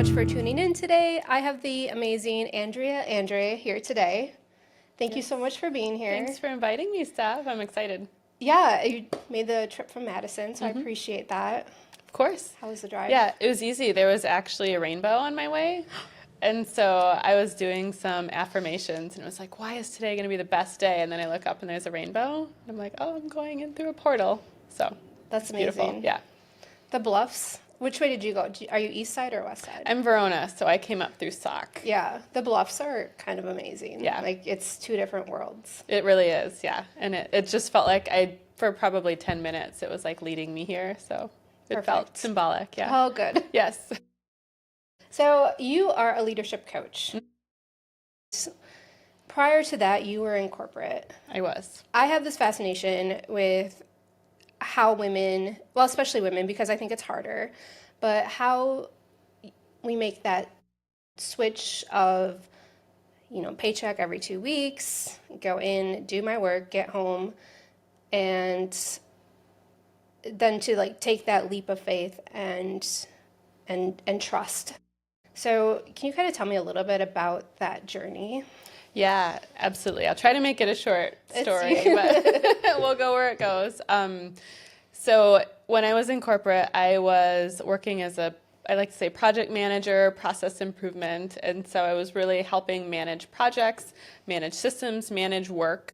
much for tuning in today. I have the amazing Andrea here today. Thank you so much for being here. Thanks for inviting me, Steph. I'm excited. Yeah, you made the trip from Madison, so I appreciate that. Of course. How was the drive? Yeah, it was easy. There was actually a rainbow on my way. And so I was doing some affirmations and it was like, why is today going to be the best day? And then I look up and there's a rainbow. And I'm like, oh, I'm going in through a portal. So That's beautiful. amazing. Yeah. The Bluffs. Which way did you go? Are you east side or west side? I'm Verona, so I came up through Sauk. Yeah, the Bluffs are kind of amazing. Yeah. Like it's two different worlds. It really is, yeah. And it just felt like for probably 10 minutes, it was like leading me here. So it felt Perfect. symbolic, yeah. Oh, good. Yes. So you are a leadership coach. Prior to that, you were in corporate. I was. I have this fascination with how women, well, especially women, because I think it's harder, but how we make that switch of, paycheck every 2 weeks, go in, do my work, get home, and then to take that leap of faith and trust. So can you kind of tell me a little bit about that journey? Yeah, absolutely. I'll try to make it a short story, but we'll go where it goes. So when I was in corporate, I was working as I like to say project manager, process improvement. And so I was really helping manage projects, manage systems, manage work.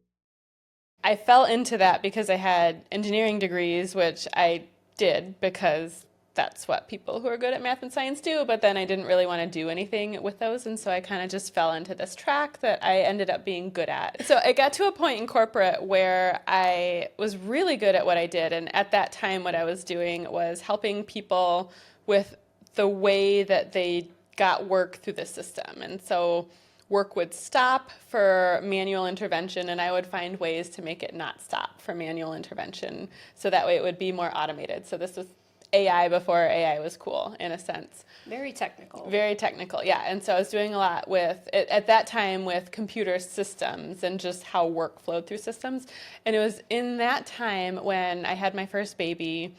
I fell into that because I had engineering degrees, which I did because that's what people who are good at math and science do, but then I didn't really want to do anything with those, and so I kind of just fell into this track that I ended up being good at. So I got to a point in corporate where I was really good at what I did, and at that time what I was doing was helping people with the way that they got work through the system. And so work would stop for manual intervention, and I would find ways to make it not stop for manual intervention, so that way it would be more automated. So this was AI before AI was cool, in a sense. Very technical. Very technical, yeah. And so I was doing a lot at that time with computer systems and just how work flowed through systems. And it was in that time when I had my first baby,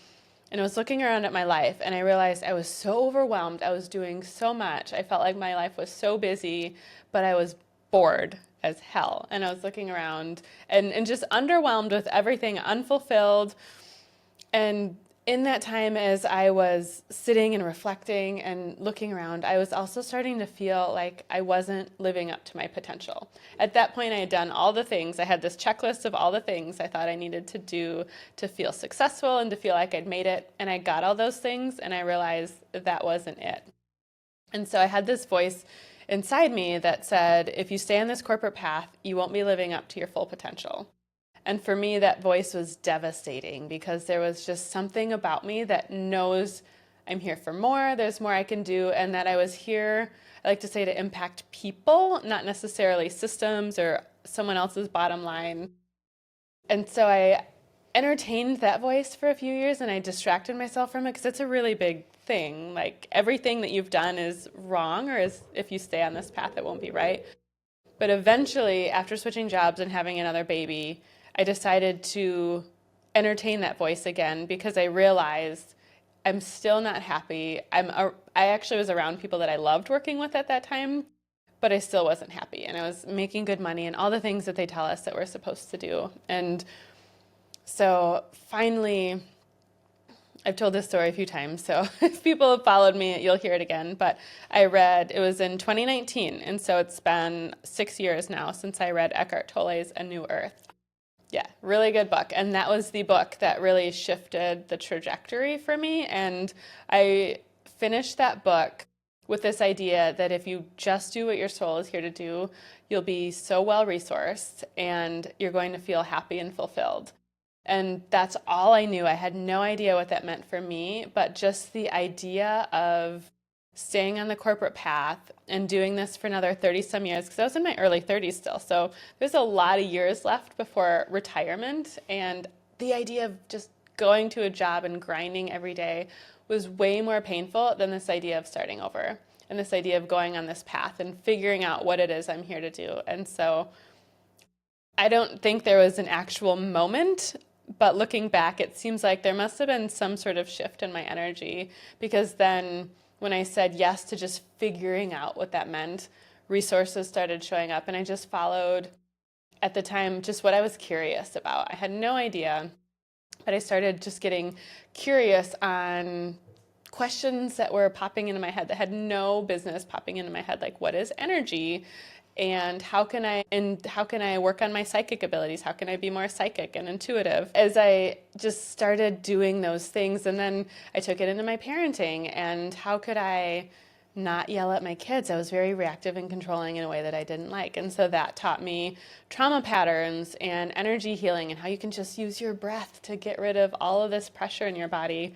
and I was looking around at my life, and I realized I was so overwhelmed. I was doing so much. I felt like my life was so busy, but I was bored as hell. And I was looking around and just underwhelmed with everything, unfulfilled. And in that time, as I was sitting and reflecting and looking around, I was also starting to feel like I wasn't living up to my potential. At that point, I had done all the things. I had this checklist of all the things I thought I needed to do to feel successful and to feel like I'd made it. And I got all those things, and I realized that wasn't it. And so I had this voice inside me that said, if you stay on this corporate path, you won't be living up to your full potential. And for me, that voice was devastating because there was just something about me that knows I'm here for more, there's more I can do, and that I was here, I like to say, to impact people, not necessarily systems or someone else's bottom line. And so I entertained that voice for a few years, and I distracted myself from it because it's a really big thing. Like, everything that you've done is wrong, or if you stay on this path, it won't be right. But eventually, after switching jobs and having another baby, I decided to entertain that voice again because I realized I'm still not happy. I actually was around people that I loved working with at that time, but I still wasn't happy. And I was making good money and all the things that they tell us that we're supposed to do. And so finally, I've told this story a few times, so if people have followed me, you'll hear it again. But it was in 2019, and so it's been 6 years now since I read Eckhart Tolle's A New Earth. Yeah, really good book. And that was the book that really shifted the trajectory for me. And I finished that book with this idea that if you just do what your soul is here to do, you'll be so well resourced and you're going to feel happy and fulfilled. And that's all I knew. I had no idea what that meant for me, but just the idea of staying on the corporate path and doing this for another 30 some years, because I was in my early 30s still. So there's a lot of years left before retirement. And the idea of just going to a job and grinding every day was way more painful than this idea of starting over and this idea of going on this path and figuring out what it is I'm here to do. And so I don't think there was an actual moment, but looking back, it seems like there must have been some sort of shift in my energy, because then when I said yes to just figuring out what that meant, resources started showing up, and I just followed at the time just what I was curious about. I had no idea, but I started just getting curious on questions that were popping into my head that had no business popping into my head, like what is energy, and how can I work on my psychic abilities? How can I be more psychic and intuitive? As I just started doing those things, and then I took it into my parenting, and how could I not yell at my kids? I was very reactive and controlling in a way that I didn't like. And so that taught me trauma patterns and energy healing and how you can just use your breath to get rid of all of this pressure in your body.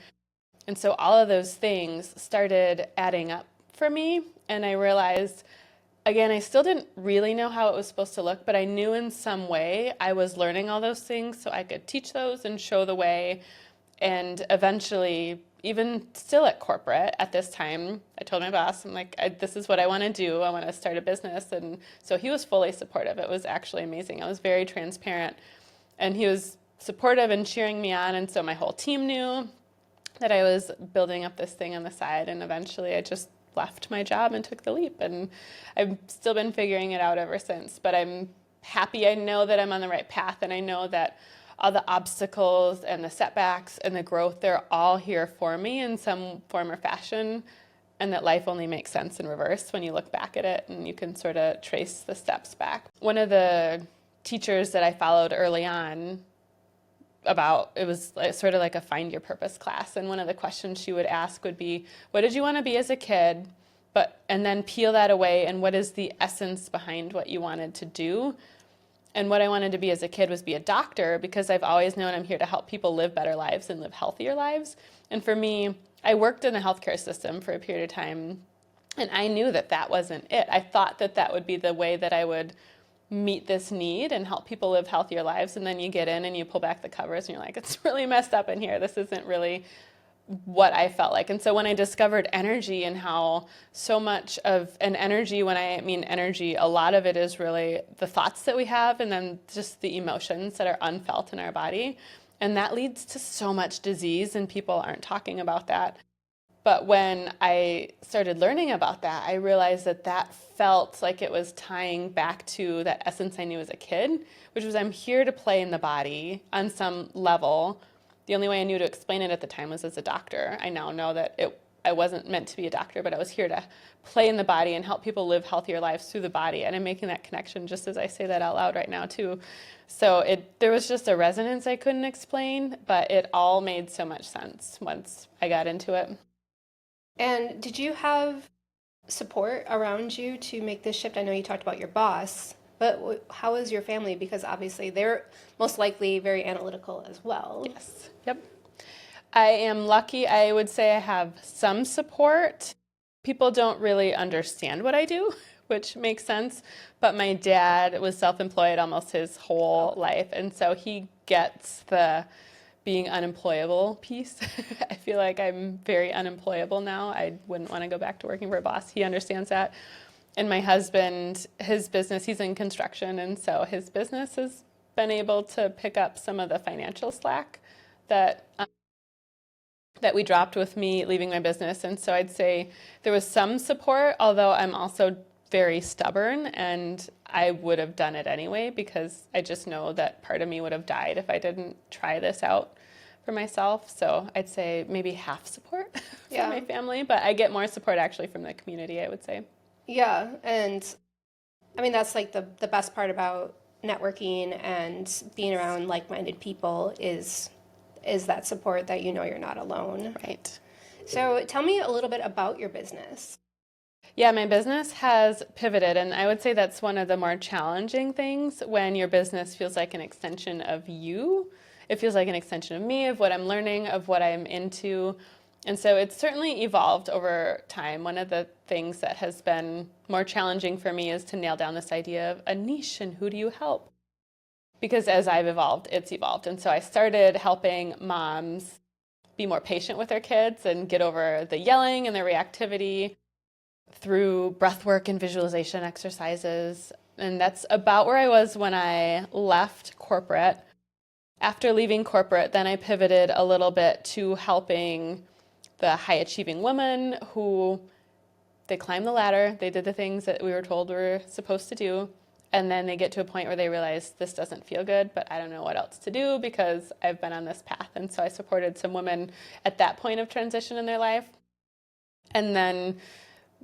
And so all of those things started adding up for me. And I realized, again, I still didn't really know how it was supposed to look, but I knew in some way I was learning all those things so I could teach those and show the way. And eventually, even still at corporate at this time, I told my boss, I'm like, this is what I want to do. I want to start a business. And so he was fully supportive. It was actually amazing. I was very transparent. And he was supportive and cheering me on. And so my whole team knew that I was building up this thing on the side. And eventually I just left my job and took the leap. And I've still been figuring it out ever since. But I'm happy. I know that I'm on the right path. And I know that all the obstacles and the setbacks and the growth, they're all here for me in some form or fashion, and that life only makes sense in reverse when you look back at it and you can sort of trace the steps back. One of the teachers that I followed early on, it was sort of like a find your purpose class, and one of the questions she would ask would be, what did you want to be as a kid? And then peel that away, and what is the essence behind what you wanted to do? And what I wanted to be as a kid was be a doctor, because I've always known I'm here to help people live better lives and live healthier lives. And for me, I worked in the healthcare system for a period of time, and I knew that that wasn't it. I thought that that would be the way that I would meet this need and help people live healthier lives. And then you get in and you pull back the covers and you're like, it's really messed up in here. This isn't really what I felt like. And so when I discovered energy and how so much of an energy, when I mean energy, a lot of it is really the thoughts that we have and then just the emotions that are unfelt in our body. And that leads to so much disease, and people aren't talking about that. But when I started learning about that, I realized that that felt like it was tying back to that essence I knew as a kid, which was I'm here to play in the body on some level. The only way I knew to explain it at the time was as a doctor. I now know that I wasn't meant to be a doctor, but I was here to play in the body and help people live healthier lives through the body. And I'm making that connection just as I say that out loud right now, too. So there was just a resonance I couldn't explain, but it all made so much sense once I got into it. And did you have support around you to make this shift? I know you talked about your boss, but how is your family? Because obviously they're most likely very analytical as well. Yes. Yep. I am lucky. I would say I have some support. People don't really understand what I do, which makes sense. But my dad was self-employed almost his whole life. And so he gets the being unemployable piece. I feel like I'm very unemployable now. I wouldn't want to go back to working for a boss. He understands that. And my husband, his business, he's in construction, and so his business has been able to pick up some of the financial slack that that we dropped with me leaving my business. And so I'd say there was some support, although I'm also very stubborn, and I would have done it anyway because I just know that part of me would have died if I didn't try this out for myself. So I'd say maybe half support from my family, but I get more support actually from the community, I would say. Yeah, and I mean that's like the best part about networking and being around like-minded people is that support that you know you're not alone. Right. So tell me a little bit about your business. Yeah, my business has pivoted, and I would say that's one of the more challenging things when your business feels like an extension of you. It feels like an extension of me, of what I'm learning, of what I'm into. And so it's certainly evolved over time. One of the things that has been more challenging for me is to nail down this idea of a niche and who do you help? Because as I've evolved, it's evolved. And so I started helping moms be more patient with their kids and get over the yelling and the reactivity through breath work and visualization exercises. And that's about where I was when I left corporate. After leaving corporate, then I pivoted a little bit to helping the high achieving woman who they climb the ladder, they did the things that we were told we were supposed to do, and then they get to a point where they realize this doesn't feel good, but I don't know what else to do because I've been on this path. And so I supported some women at that point of transition in their life. And then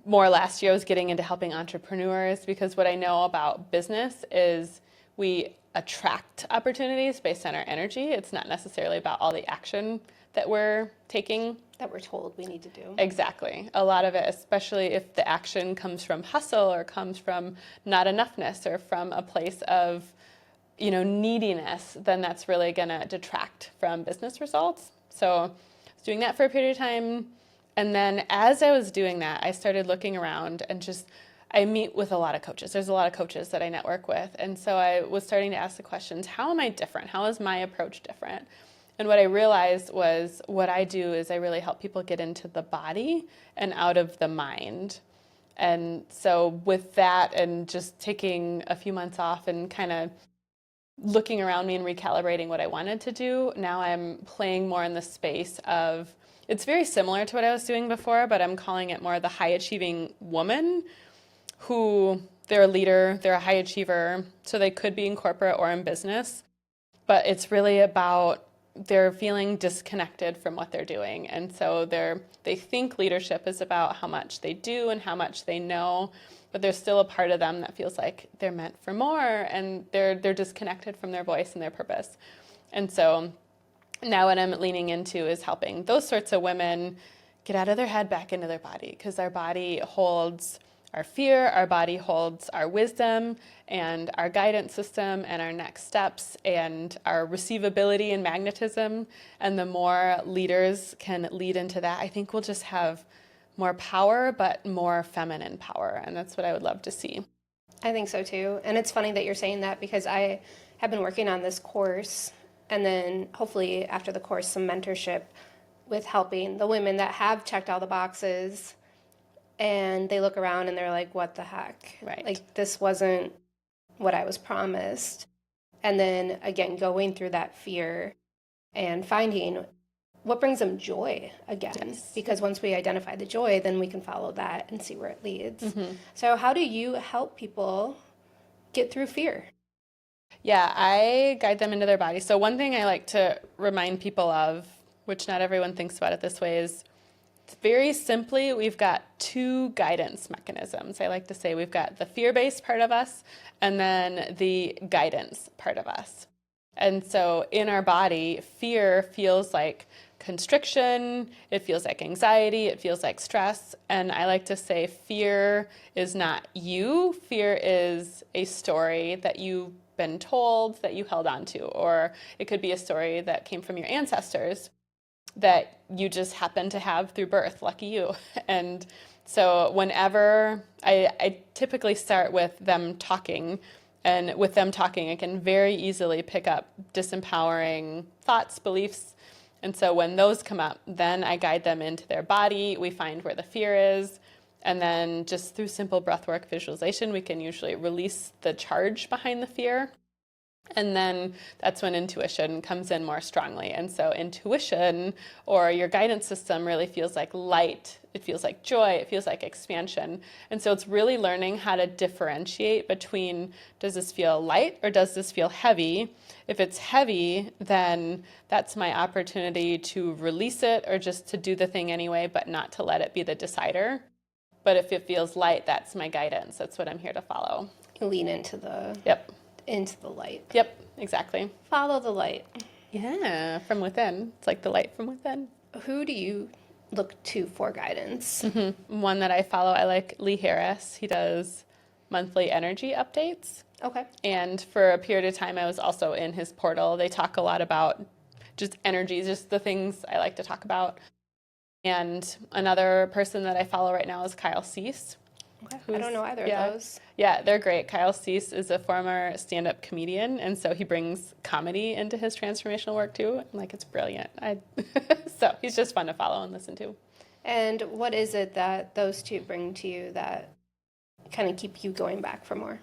more last year, I was getting into helping entrepreneurs because what I know about business is we attract opportunities based on our energy. It's not necessarily about all the action that we're taking. That we're told we need to do. Exactly. A lot of it, especially if the action comes from hustle or comes from not enoughness or from a place of, neediness, then that's really going to detract from business results. So I was doing that for a period of time. And then as I was doing that, I started looking around and I meet with a lot of coaches. There's a lot of coaches that I network with. And so I was starting to ask the questions, how am I different? How is my approach different? And what I realized was what I do is I really help people get into the body and out of the mind. And so with that and just taking a few months off and kind of looking around me and recalibrating what I wanted to do, now I'm playing more in the space of, it's very similar to what I was doing before, but I'm calling it more the high achieving woman who they're a leader, they're a high achiever, so they could be in corporate or in business, but it's really about they're feeling disconnected from what they're doing. And so they think leadership is about how much they do and how much they know, but there's still a part of them that feels like they're meant for more and they're disconnected from their voice and their purpose. And so now what I'm leaning into is helping those sorts of women get out of their head back into their body, because our body holds our fear, our body holds our wisdom and our guidance system and our next steps and our receivability and magnetism. And the more leaders can lead into that, I think we'll just have more power, but more feminine power. And that's what I would love to see. I think so too. And it's funny that you're saying that because I have been working on this course and then hopefully after the course, some mentorship with helping the women that have checked all the boxes and they look around and they're like, what the heck? Right. Like, this wasn't what I was promised. And then again, going through that fear and finding what brings them joy again. Yes. Because once we identify the joy, then we can follow that and see where it leads. Mm-hmm. So how do you help people get through fear? Yeah, I guide them into their body. So one thing I like to remind people of, which not everyone thinks about it this way, is very simply, we've got two guidance mechanisms. I like to say we've got the fear-based part of us and then the guidance part of us. And so in our body, fear feels like constriction, it feels like anxiety, it feels like stress. And I like to say fear is not you. Fear is a story that you've been told that you held on to, or it could be a story that came from your ancestors that you just happen to have through birth. Lucky you. And so whenever I typically start with them talking, and with them talking, I can very easily pick up disempowering thoughts, beliefs. And so when those come up, then I guide them into their body. We find where the fear is. And then just through simple breathwork visualization, we can usually release the charge behind the fear. And then that's when intuition comes in more strongly. And so intuition or your guidance system really feels like light. It feels like joy. It feels like expansion. And so it's really learning how to differentiate between, does this feel light or does this feel heavy? If it's heavy, then that's my opportunity to release it or just to do the thing anyway, but not to let it be the decider. But if it feels light, that's my guidance. That's what I'm here to follow. Lean into the Yep. into the light. Yep, exactly. Follow the light. Yeah, from within. It's like the light from within. Who do you look to for guidance? Mm-hmm. One that I follow, I like Lee Harris. He does monthly energy updates. Okay. And for a period of time, I was also in his portal. They talk a lot about just energies, just the things I like to talk about. And another person that I follow right now is Kyle Cease. Okay. I don't know either of those. Yeah, they're great. Kyle Cease is a former stand-up comedian, and so he brings comedy into his transformational work too. Like, it's brilliant. So he's just fun to follow and listen to. And what is it that those two bring to you that kind of keep you going back for more?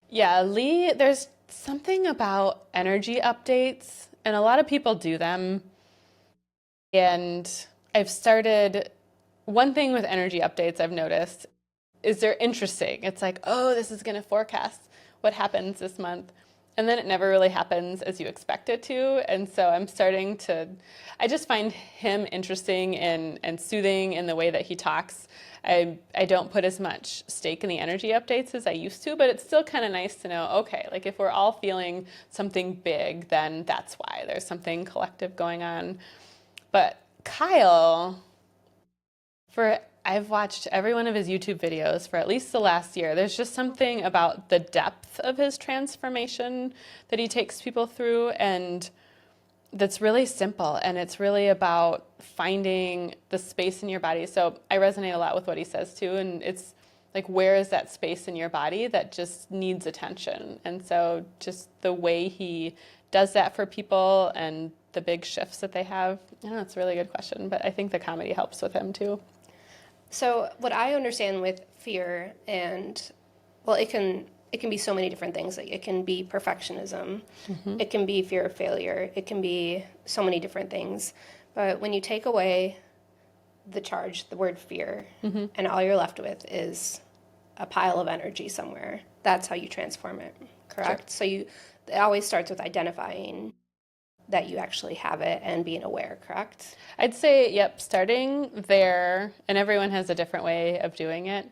Yeah, Lee, there's something about energy updates, and a lot of people do them, and I've started, one thing with energy updates I've noticed is they're interesting. It's like, oh, this is going to forecast what happens this month. And then it never really happens as you expect it to. And so I'm starting to, I just find him interesting and soothing in the way that he talks. I don't put as much stake in the energy updates as I used to, but it's still kind of nice to know, okay, like if we're all feeling something big, then that's why there's something collective going on. But Kyle, for I've watched every one of his YouTube videos for at least the last year. There's just something about the depth of his transformation that he takes people through, and that's really simple, and it's really about finding the space in your body. So I resonate a lot with what he says too, and it's like, where is that space in your body that just needs attention? And so just the way he does that for people and the big shifts that they have, I don't know, it's a really good question, but I think the comedy helps with him too. So what I understand with fear, and well, it can be so many different things. Like it can be perfectionism, it can be fear of failure, it can be so many different things. But when you take away the charge, the word fear, and all you're left with is a pile of energy somewhere, that's how you transform it, correct? Sure. So it always starts with identifying that you actually have it and being aware, correct? I'd say, yep, starting there, and everyone has a different way of doing it.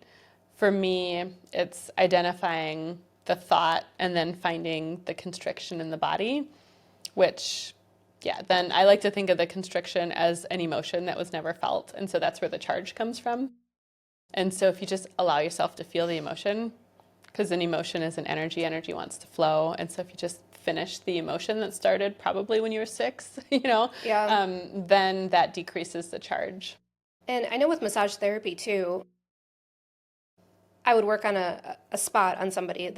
For me, it's identifying the thought and then finding the constriction in the body, which, yeah, then I like to think of the constriction as an emotion that was never felt. And so that's where the charge comes from. And so if you just allow yourself to feel the emotion, because an emotion is an energy wants to flow. And so if you just finish the emotion that started probably when you were 6, Yeah. then that decreases the charge. And I know with massage therapy too, I would work on a spot on somebody,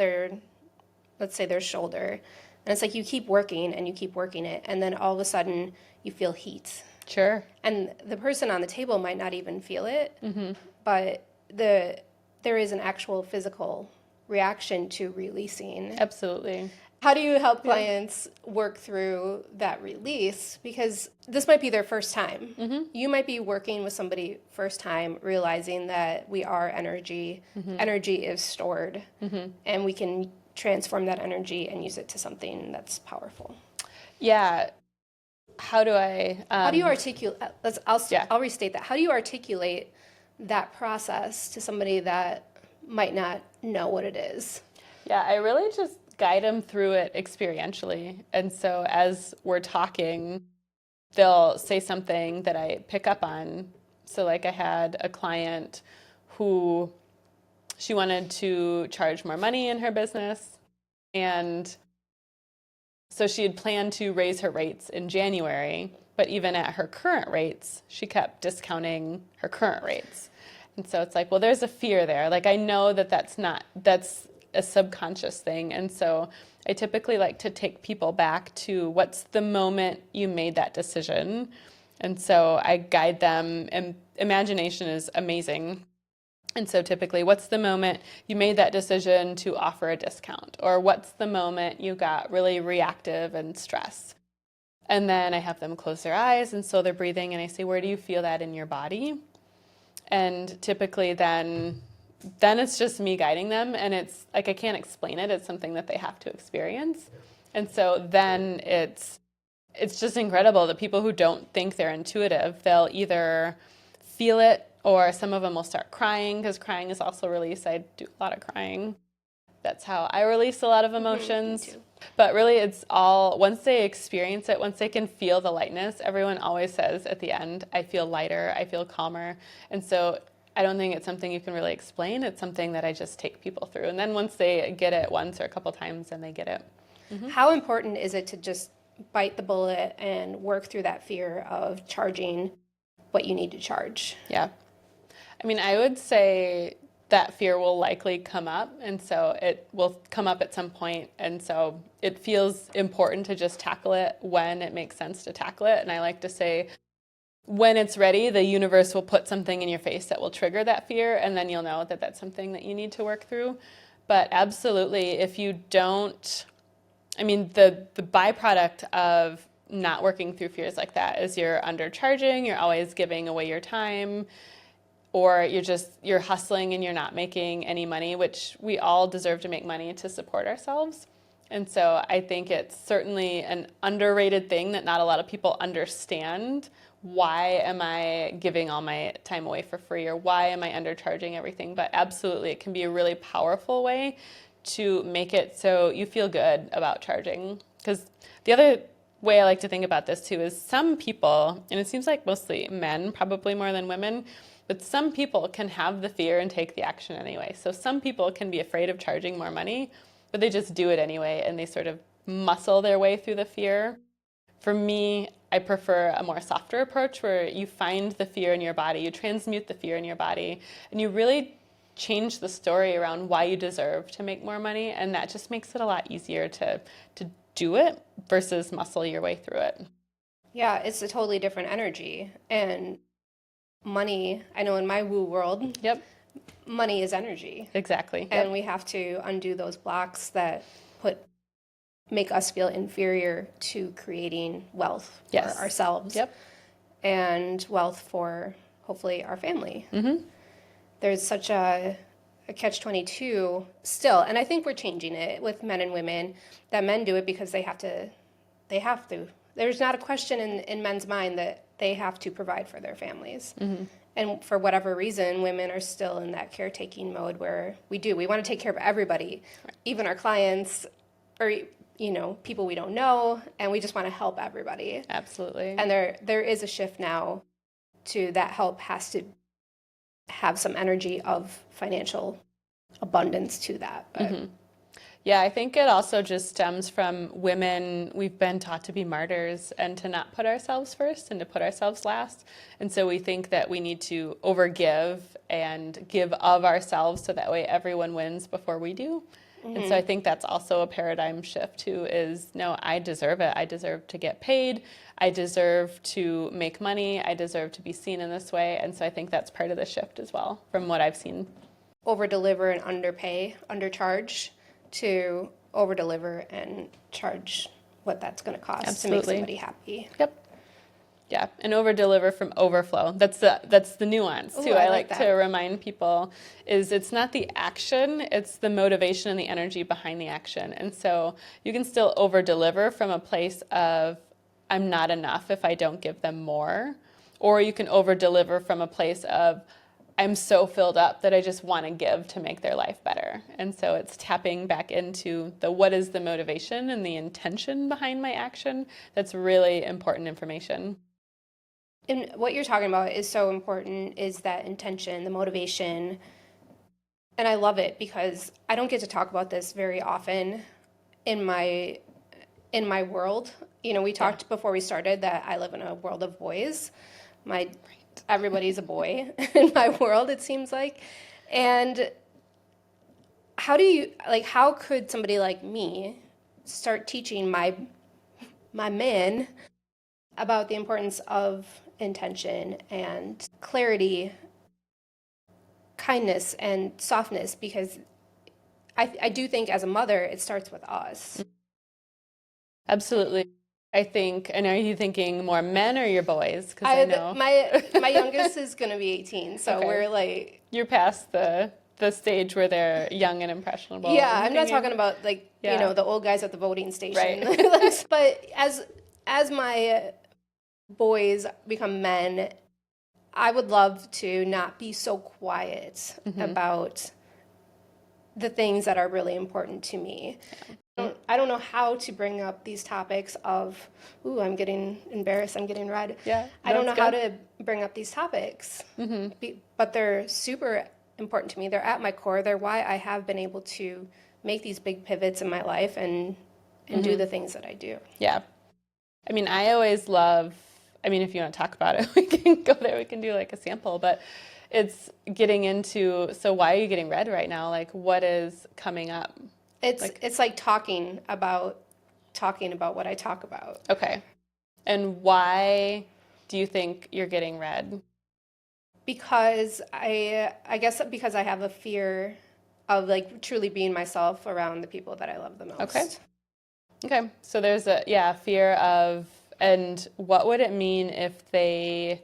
let's say their shoulder. And it's like you keep working and you keep working it. And then all of a sudden you feel heat. Sure. And the person on the table might not even feel it, but there is an actual physical reaction to releasing. Absolutely. How do you help clients work through that release? Because this might be their first time. You might be working with somebody first time, realizing that we are energy. Energy is stored, and we can transform that energy and use it to something that's powerful. Yeah. How do I? How do you articulate? Yeah. I'll restate that. How do you articulate that process to somebody that might not know what it is? Yeah, I really just guide them through it experientially. And so as we're talking, they'll say something that I pick up on. So like I had a client who she wanted to charge more money in her business. And so she had planned to raise her rates in January, but even at her current rates, she kept discounting her current rates. And so it's like, well, there's a fear there. Like I know that that's a subconscious thing. And so I typically like to take people back to what's the moment you made that decision. And so I guide them, and imagination is amazing. And so typically, what's the moment you made that decision to offer a discount? Or what's the moment you got really reactive and stressed? And then I have them close their eyes, and so they're breathing, and I say, where do you feel that in your body? And typically then it's just me guiding them, and it's like I can't explain it. It's something that they have to experience. And so then it's just incredible. The people who don't think they're intuitive, they'll either feel it, or some of them will start crying, because crying is also release. I do a lot of crying. That's how I release a lot of emotions. Me too. But really, it's all, once they experience it, once they can feel the lightness, everyone always says at the end, I feel lighter, I feel calmer. And so I don't think it's something you can really explain. It's something that I just take people through. And then once they get it once or a couple times, then they get it. How important is it to just bite the bullet and work through that fear of charging what you need to charge? Yeah. I mean, I would say that fear will likely come up, and so it will come up at some point, and so it feels important to just tackle it when it makes sense to tackle it. And I like to say, when it's ready, the universe will put something in your face that will trigger that fear, and then you'll know that that's something that you need to work through. But absolutely, if you don't, I mean, the byproduct of not working through fears like that is you're undercharging, you're always giving away your time, or you're hustling and you're not making any money, which we all deserve to make money to support ourselves. And so I think it's certainly an underrated thing that not a lot of people understand. Why am I giving all my time away for free, or why am I undercharging everything? But absolutely, it can be a really powerful way to make it so you feel good about charging. Because the other way I like to think about this too is some people, and it seems like mostly men, probably more than women, but some people can have the fear and take the action anyway. So some people can be afraid of charging more money, but they just do it anyway, and they sort of muscle their way through the fear. For me, I prefer a more softer approach where you find the fear in your body, you transmute the fear in your body, and you really change the story around why you deserve to make more money, and that just makes it a lot easier to do it versus muscle your way through it. Yeah, it's a totally different energy. And money, I know in my woo world, Yep, money is energy. exactly. And Yep. we have to undo those blocks that make us feel inferior to creating wealth for Yes. ourselves Yep. and wealth for hopefully our family. There's such a catch-22 still, and I think we're changing it with men and women, that men do it because they have to. There's not a question in men's mind that they have to provide for their families. And for whatever reason, women are still in that caretaking mode where we want to take care of everybody, even our clients, or people we don't know, and we just want to help everybody. Absolutely. And there is a shift now to that help has to have some energy of financial abundance to that. But Yeah, I think it also just stems from women. We've been taught to be martyrs and to not put ourselves first and to put ourselves last. And so we think that we need to overgive and give of ourselves so that way everyone wins before we do. And so I think that's also a paradigm shift too, is no, I deserve it. I deserve to get paid. I deserve to make money. I deserve to be seen in this way. And so I think that's part of the shift as well from what I've seen. over deliver and undercharge, to over deliver and charge what that's going to cost Absolutely. to make somebody happy. Yep. Yeah, and over deliver from overflow. That's the nuance too. Ooh, I I like like that. to remind people is it's not the action, it's the motivation and the energy behind the action. And so you can still over deliver from a place of I'm not enough if I don't give them more, or you can over deliver from a place of I'm so filled up that I just want to give to make their life better. And so it's tapping back into the what is the motivation and the intention behind my action. That's really important information. And what you're talking about is so important, is that intention, the motivation. And I love it because I don't get to talk about this very often in my world. We talked before we started that I live in a world of boys. Everybody's a boy in my world, it seems like. And how could somebody like me start teaching my men about the importance of intention and clarity, kindness and softness? Because I do think as a mother, it starts with us. Absolutely. I think, and are you thinking more men or your boys? Because I know My youngest is going to be 18, so Okay. we're like, you're past the stage where they're young and impressionable. yeah, and I'm not thinking- talking about Yeah. the old guys at the voting station. Right. But as my boys become men, I would love to not be so quiet about the things that are really important to me. I don't know how to bring up these topics of, I'm getting embarrassed, I'm getting red. Yeah, I don't know that's how good. to bring up these topics, but they're super important to me. They're at my core. They're why I have been able to make these big pivots in my life and do the things that I do. Yeah. I mean, I always love, if you want to talk about it, we can go there. We can do like a sample, but it's getting into, so why are you getting red right now? Like, what is coming up? It's like talking about what I talk about. Okay. And why do you think you're getting red? Because I guess because I have a fear of truly being myself around the people that I love the most. Okay. So there's a fear of And what would it mean if they,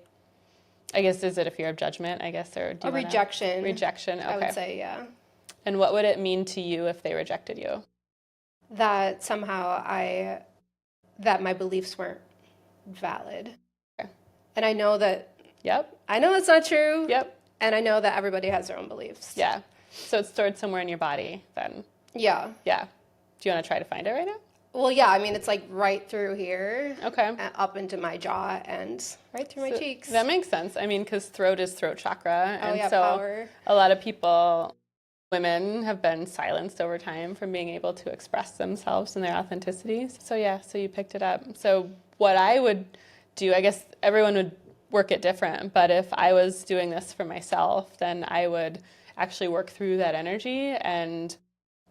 I guess, is it a fear of judgment, I guess, or do A you want to? rejection. Rejection, I would okay. say, yeah. And what would it mean to you if they rejected you? That somehow that my beliefs weren't valid. Okay. And Yep, I know it's not true. yep, And I know that everybody has their own beliefs. yeah. So it's stored somewhere in your body then. Yeah. Yeah. Do you want to try to find it right now? Well, yeah, I mean, it's like right through here, Okay. up into my jaw and right through my So cheeks. that makes sense. I mean, because throat is throat chakra. Oh, And yeah, so power. a lot of people, women, have been silenced over time from being able to express themselves and their authenticity. So, yeah, so you picked it up. So, what I would do, I guess everyone would work it different, but if I was doing this for myself, then I would actually work through that energy, and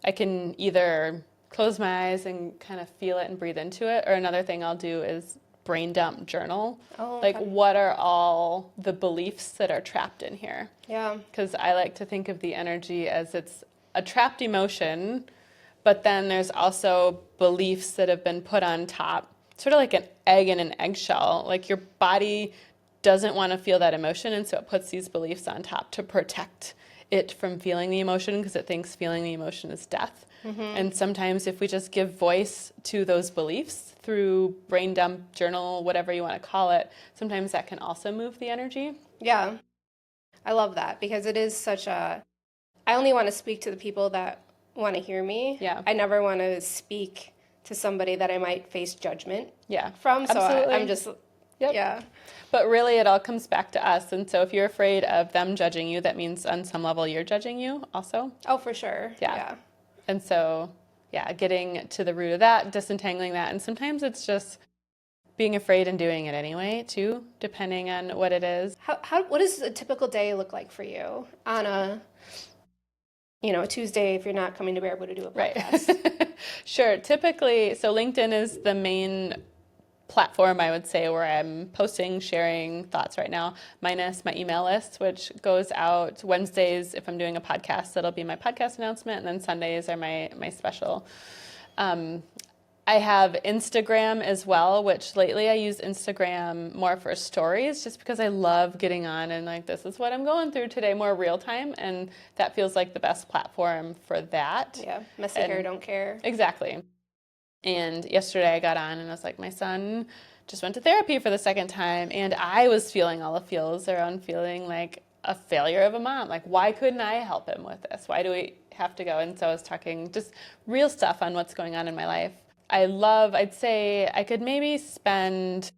I can either close my eyes and kind of feel it and breathe into it, or another thing I'll do is brain dump journal. Oh, Like, okay. what are all the beliefs that are trapped in here? Yeah. Because I like to think of the energy as it's a trapped emotion, but then there's also beliefs that have been put on top, sort of like an egg in an eggshell. Like, your body doesn't want to feel that emotion, and so it puts these beliefs on top to protect it from feeling the emotion because it thinks feeling the emotion is death. And sometimes if we just give voice to those beliefs through brain dump, journal, whatever you want to call it, sometimes that can also move the energy. Yeah. I love that because it is I only want to speak to the people that want to hear me. Yeah. I never want to speak to somebody that I might face judgment Yeah, from. So absolutely. I'm just, Yep. yeah. But really, it all comes back to us. And so if you're afraid of them judging you, that means on some level you're judging you also. Oh, for sure. Yeah. Yeah. And so, yeah, getting to the root of that, disentangling that. And sometimes it's just being afraid and doing it anyway, too, depending on what it is. What does a typical day look like for you on a Tuesday if you're not coming to Baraboo to do a podcast? Right. Sure. Typically, so LinkedIn is the main platform, I would say, where I'm posting, sharing thoughts right now, minus my email list, which goes out Wednesdays. If I'm doing a podcast, that'll be my podcast announcement, and then Sundays are my special. I have Instagram as well, which lately I use Instagram more for stories just because I love getting on and like, this is what I'm going through today, more real time. And that feels like the best platform for that. Yeah. Messy hair, don't care. Exactly. And yesterday I got on and I was like, my son just went to therapy for the second time. And I was feeling all the feels around feeling like a failure of a mom. Like, why couldn't I help him with this? Why do we have to go? And so I was talking just real stuff on what's going on in my life. I'd say I could maybe spend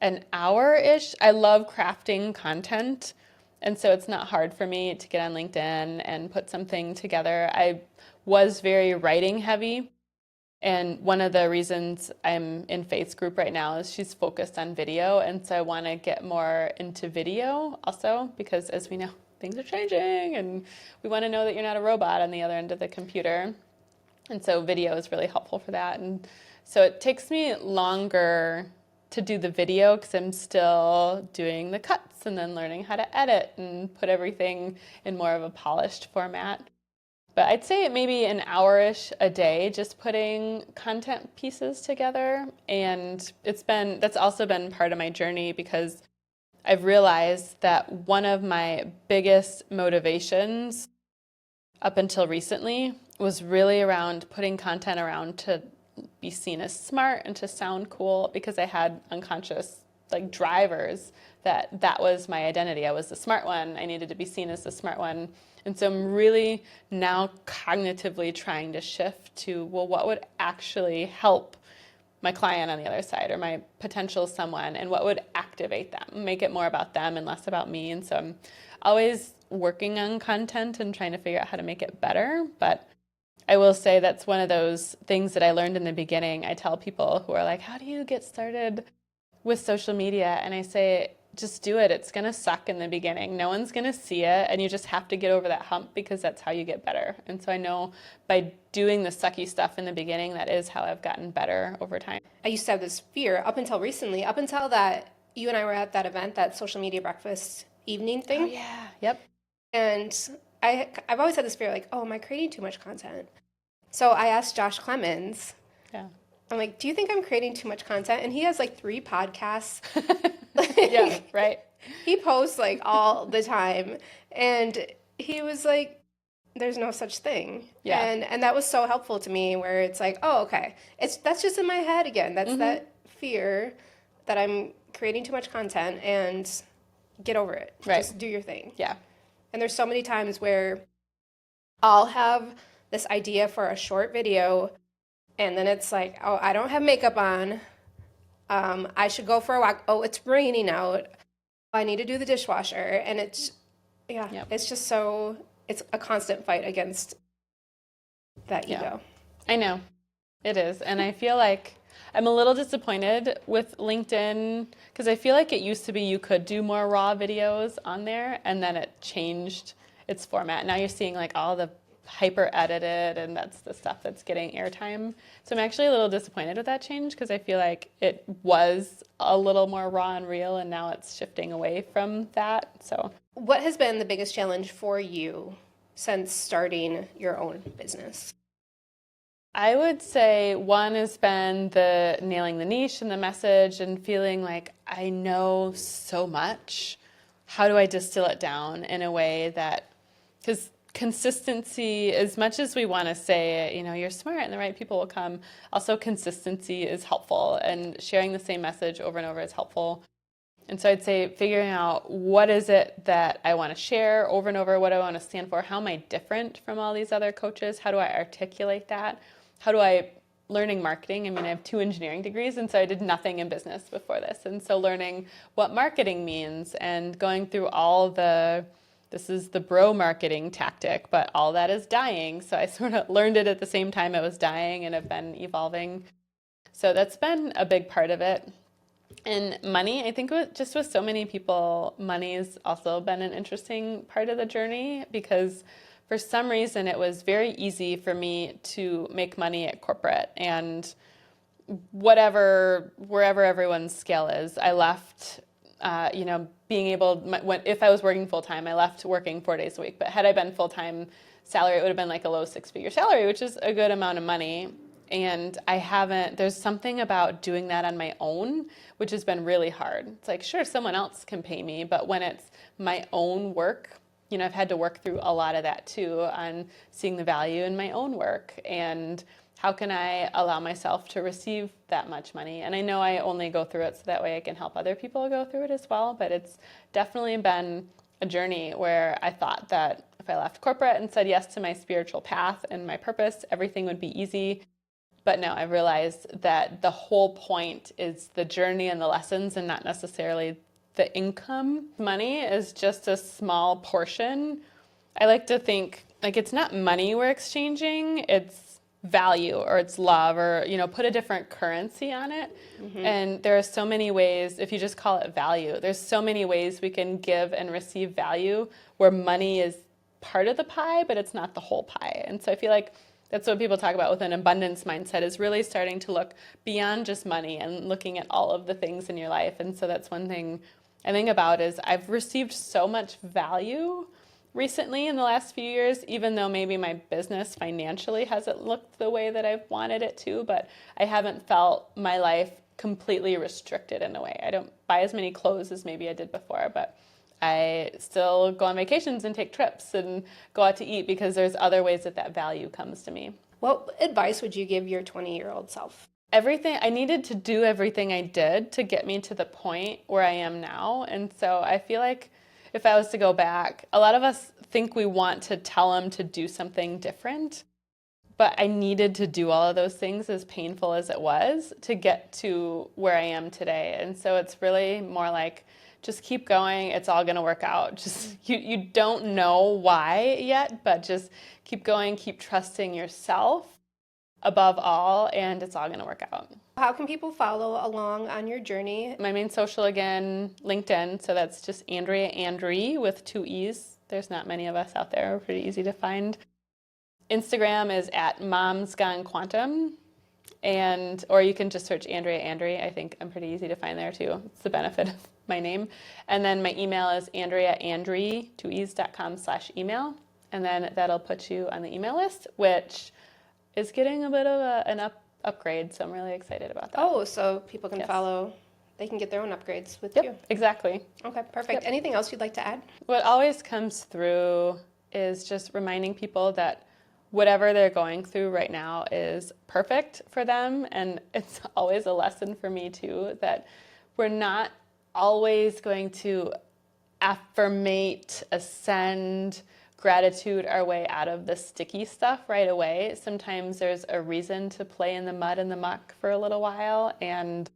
an hour-ish. I love crafting content. And so it's not hard for me to get on LinkedIn and put something together. I was very writing heavy. And one of the reasons I'm in Faith's group right now is she's focused on video. And so I want to get more into video also because, as we know, things are changing and we want to know that you're not a robot on the other end of the computer. And so video is really helpful for that. And so it takes me longer to do the video because I'm still doing the cuts and then learning how to edit and put everything in more of a polished format. But I'd say maybe an hour-ish a day just putting content pieces together. And that's also been part of my journey because I've realized that one of my biggest motivations up until recently was really around putting content around to be seen as smart and to sound cool because I had unconscious like drivers that was my identity. I was the smart one. I needed to be seen as the smart one. And so I'm really now cognitively trying to shift to, well, what would actually help my client on the other side or my potential someone, and what would activate them, make it more about them and less about me. And so I'm always working on content and trying to figure out how to make it better. But I will say that's one of those things that I learned in the beginning. I tell people who are like, how do you get started with social media? And I say, just do it. It's going to suck in the beginning. No one's going to see it. And you just have to get over that hump because that's how you get better. And so I know by doing the sucky stuff in the beginning, that is how I've gotten better over time. I used to have this fear up until recently, up until that you and I were at that event, that social media breakfast evening thing. Oh, yeah. Yep. And I've always had this fear like, oh, am I creating too much content? So I asked Josh Clemens, Yeah. I'm like, do you think I'm creating too much content? And he has like 3 podcasts. Yeah, Like, right. he posts like all the time. And he was like, there's no such thing. Yeah. And that was so helpful to me where it's like, oh, okay. That's just in my head again. That's Mm-hmm. that fear that I'm creating too much content and get over it. Right. Just do your thing. Yeah. And there's so many times where I'll have this idea for a short video and then it's like, oh, I don't have makeup on. I should go for a walk. Oh, it's raining out. I need to do the dishwasher. And yeah, Yep. it's just so, it's a constant fight against that Yeah. ego. I know. It is. And I feel like I'm a little disappointed with LinkedIn because I feel like it used to be you could do more raw videos on there and then it changed its format. Now you're seeing like all the hyper edited and that's the stuff that's getting airtime. So I'm actually a little disappointed with that change because I feel like it was a little more raw and real and now it's shifting away from that. So What has been the biggest challenge for you since starting your own business? I would say one has been the nailing the niche and the message and feeling like I know so much. How do I distill it down in a way that, because consistency, as much as we want to say, you know, you're smart and the right people will come, also consistency is helpful and sharing the same message over and over is helpful. And so I'd say figuring out what is it that I want to share over and over, what do I want to stand for, how am I different from all these other coaches, how do I articulate that, how do I, learning marketing, I mean, I have 2 engineering degrees, and so I did nothing in business before this. And so learning what marketing means and going through all the, this is the bro marketing tactic, but all that is dying. So I sort of learned it at the same time it was dying and have been evolving. So that's been a big part of it. And money, I think just with so many people, money's also been an interesting part of the journey because for some reason it was very easy for me to make money at corporate and wherever everyone's scale is. I left, being able, if I was working full time, I left working 4 days a week. But had I been full time salary, it would have been like a low 6-figure salary, which is a good amount of money. And there's something about doing that on my own, which has been really hard. It's like, sure, someone else can pay me, but when it's my own work, I've had to work through a lot of that too on seeing the value in my own work and how can I allow myself to receive that much money? And I know I only go through it so that way I can help other people go through it as well, but it's definitely been a journey where I thought that if I left corporate and said yes to my spiritual path and my purpose, everything would be easy. But no, I realized that the whole point is the journey and the lessons and not necessarily the income. Money is just a small portion. I like to think like it's not money we're exchanging, it's value or it's love or, put a different currency on it. Mm-hmm. And there are so many ways, if you just call it value, there's so many ways we can give and receive value where money is part of the pie, but it's not the whole pie. And so I feel like that's what people talk about with an abundance mindset is really starting to look beyond just money and looking at all of the things in your life. And so that's one thing I think about is I've received so much value recently in the last few years, even though maybe my business financially hasn't looked the way that I've wanted it to, but I haven't felt my life completely restricted in a way. I don't buy as many clothes as maybe I did before, but I still go on vacations and take trips and go out to eat because there's other ways that value comes to me. What advice would you give your 20-year-old self? I needed to do everything I did to get me to the point where I am now. And so I feel like if I was to go back, a lot of us think we want to tell them to do something different. But I needed to do all of those things, as painful as it was, to get to where I am today. And so it's really more like, just keep going. It's all going to work out. Just you don't know why yet, but just keep going, keep trusting yourself above all, and it's all going to work out. How can people follow along on your journey? My main social, again, LinkedIn. So that's just Andrea Andree with 2 E's. There's not many of us out there. We're pretty easy to find. Instagram is at Moms Gone Quantum. Or you can just search Andrea Andree. I think I'm pretty easy to find there too. It's the benefit of my name. And then my email is andreaandree2es.com/email. And then that'll put you on the email list, which is getting a bit of a upgrade, so I'm really excited about that. Oh, so people can Yes. follow, they can get their own upgrades with Yep, you. exactly. Okay, perfect. Yep. Anything else you'd like to add? What always comes through is just reminding people that whatever they're going through right now is perfect for them. And it's always a lesson for me too, that we're not always going to affirmate, ascend, gratitude our way out of the sticky stuff right away. Sometimes there's a reason to play in the mud and the muck for a little while. And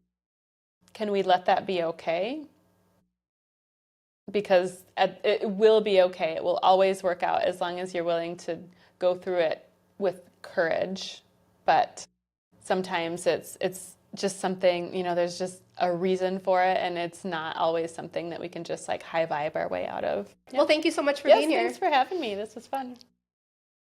can we let that be okay? Because it will be okay. It will always work out as long as you're willing to go through it with courage. But sometimes it's just something, there's just a reason for it, and it's not always something that we can just like high vibe our way out of. Well, thank you so much for Yes, being here. thanks for having me. This was fun.